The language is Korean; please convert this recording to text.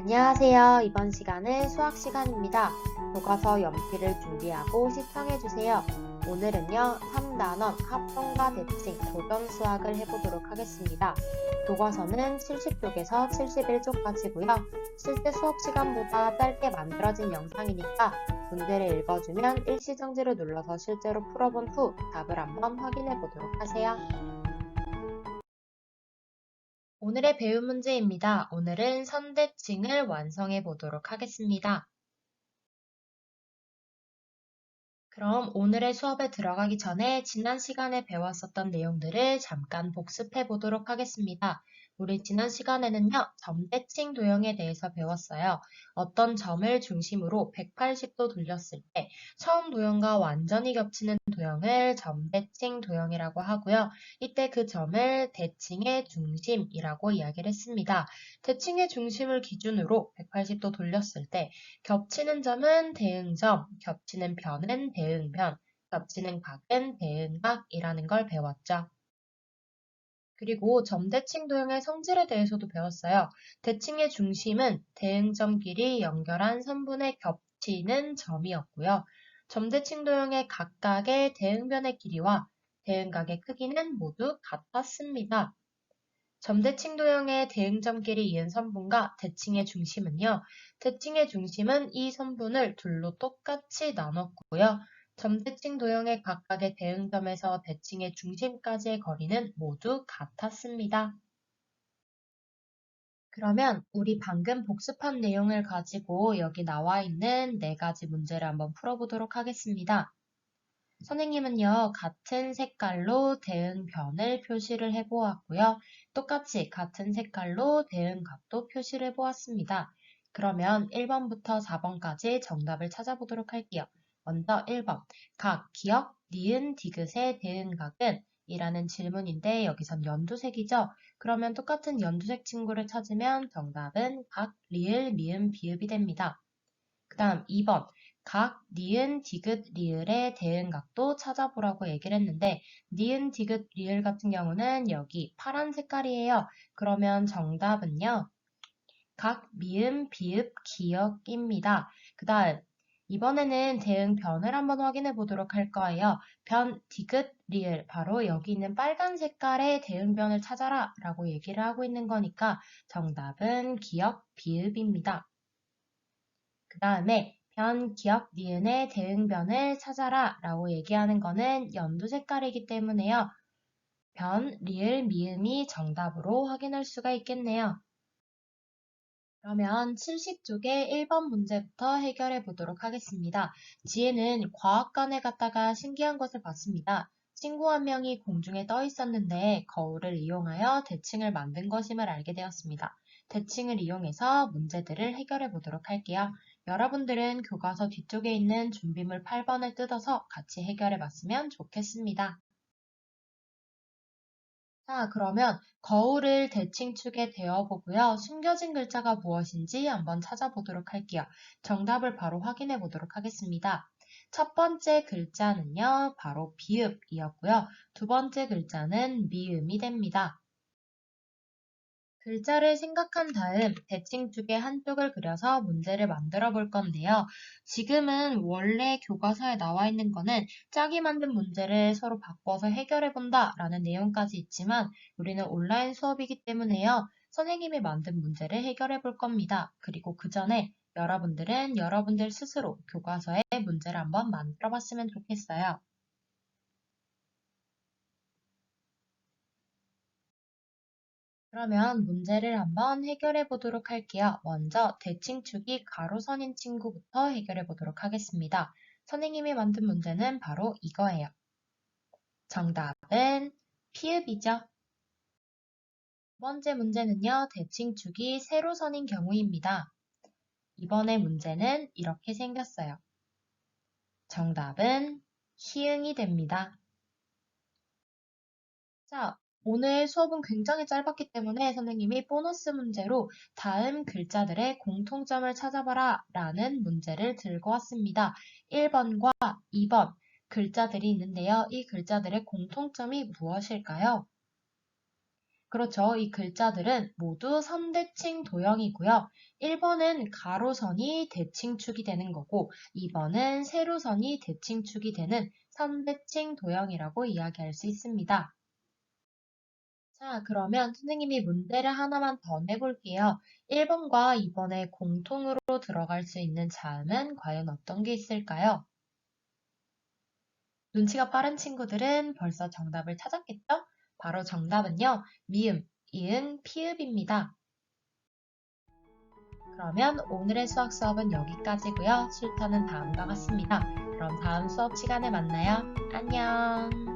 안녕하세요. 이번 시간은 수학 시간입니다. 교과서 연필을 준비하고 시청해주세요. 오늘은요, 3단원 합성과 대칭 도전 수학을 해보도록 하겠습니다. 교과서는 70쪽에서 71쪽까지고요. 실제 수업 시간보다 짧게 만들어진 영상이니까 문제를 읽어주면 일시정지를 눌러서 실제로 풀어본 후 답을 한번 확인해 보도록 하세요. 오늘의 배운 문제입니다. 오늘은 선대칭을 완성해 보도록 하겠습니다. 그럼 오늘의 수업에 들어가기 전에 지난 시간에 배웠었던 내용들을 잠깐 복습해 보도록 하겠습니다. 우리 지난 시간에는요, 점대칭 도형에 대해서 배웠어요. 어떤 점을 중심으로 180도 돌렸을 때 처음 도형과 완전히 겹치는 도형을 점대칭 도형이라고 하고요. 이때 그 점을 대칭의 중심이라고 이야기를 했습니다. 대칭의 중심을 기준으로 180도 돌렸을 때 겹치는 점은 대응점, 겹치는 변은 대응변, 겹치는 각은 대응각이라는 걸 배웠죠. 그리고 점대칭 도형의 성질에 대해서도 배웠어요. 대칭의 중심은 대응점끼리 연결한 선분의 겹치는 점이었고요. 점대칭 도형의 각각의 대응변의 길이와 대응각의 크기는 모두 같았습니다. 점대칭 도형의 대응점끼리 이은 선분과 대칭의 중심은요. 대칭의 중심은 이 선분을 둘로 똑같이 나눴고요. 점대칭 도형의 각각의 대응점에서 대칭의 중심까지의 거리는 모두 같았습니다. 그러면 우리 방금 복습한 내용을 가지고 여기 나와 있는 4가지 문제를 한번 풀어보도록 하겠습니다. 선생님은요, 같은 색깔로 대응변을 표시를 해보았고요. 똑같이 같은 색깔로 대응각도 표시를 해보았습니다. 그러면 1번부터 4번까지 정답을 찾아보도록 할게요. 먼저 1번, 각, 기역, 니은, 디귿의 대응각은? 이라는 질문인데 여기선 연두색이죠? 그러면 똑같은 연두색 친구를 찾으면 정답은 각, 리을, 미음, 비읍이 됩니다. 그 다음 2번, 각, 니은, 디귿, 리을의 대응각도 찾아보라고 얘기를 했는데 니은, 디귿, 리을 같은 경우는 여기 파란 색깔이에요. 그러면 정답은요. 각, 미음, 비읍, 기역입니다. 그 다음 이번에는 대응변을 한번 확인해 보도록 할 거예요. 변, 디귿, 리을 바로 여기 있는 빨간 색깔의 대응변을 찾아라 라고 얘기를 하고 있는 거니까 정답은 기역, 비읍입니다. 그 다음에 변, 기역, 니은의 대응변을 찾아라 라고 얘기하는 거는 연두 색깔이기 때문에요. 변, 리을, 미음이 정답으로 확인할 수가 있겠네요. 그러면 70쪽의 1번 문제부터 해결해 보도록 하겠습니다. 지혜는 과학관에 갔다가 신기한 것을 봤습니다. 친구 한 명이 공중에 떠 있었는데 거울을 이용하여 대칭을 만든 것임을 알게 되었습니다. 대칭을 이용해서 문제들을 해결해 보도록 할게요. 여러분들은 교과서 뒤쪽에 있는 준비물 8번을 뜯어서 같이 해결해 봤으면 좋겠습니다. 자, 그러면 거울을 대칭축에 대어보고요. 숨겨진 글자가 무엇인지 한번 찾아보도록 할게요. 정답을 바로 확인해 보도록 하겠습니다. 첫 번째 글자는요, 바로 비읍이었고요. 두 번째 글자는 미음이 됩니다. 글자를 생각한 다음 대칭축의 한쪽을 그려서 문제를 만들어 볼 건데요. 지금은 원래 교과서에 나와 있는 거는 짝이 만든 문제를 서로 바꿔서 해결해 본다 라는 내용까지 있지만 우리는 온라인 수업이기 때문에요. 선생님이 만든 문제를 해결해 볼 겁니다. 그리고 그 전에 여러분들은 여러분들 스스로 교과서에 문제를 한번 만들어 봤으면 좋겠어요. 그러면 문제를 한번 해결해 보도록 할게요. 먼저 대칭축이 가로선인 친구부터 해결해 보도록 하겠습니다. 선생님이 만든 문제는 바로 이거예요. 정답은 피읍이죠. 두 번째 문제는요. 대칭축이 세로선인 경우입니다. 이번에 문제는 이렇게 생겼어요. 정답은 희응이 됩니다. 자, 오늘 수업은 굉장히 짧았기 때문에 선생님이 보너스 문제로 다음 글자들의 공통점을 찾아봐라 라는 문제를 들고 왔습니다. 1번과 2번 글자들이 있는데요. 이 글자들의 공통점이 무엇일까요? 그렇죠. 이 글자들은 모두 선대칭 도형이고요. 1번은 가로선이 대칭축이 되는 거고 2번은 세로선이 대칭축이 되는 선대칭 도형이라고 이야기할 수 있습니다. 자, 그러면 선생님이 문제를 하나만 더 내볼게요. 1번과 2번에 공통으로 들어갈 수 있는 자음은 과연 어떤 게 있을까요? 눈치가 빠른 친구들은 벌써 정답을 찾았겠죠? 바로 정답은요, 미음, 이응, 피읍입니다. 그러면 오늘의 수학 수업은 여기까지고요. 실전은 다음과 같습니다. 그럼 다음 수업 시간에 만나요. 안녕.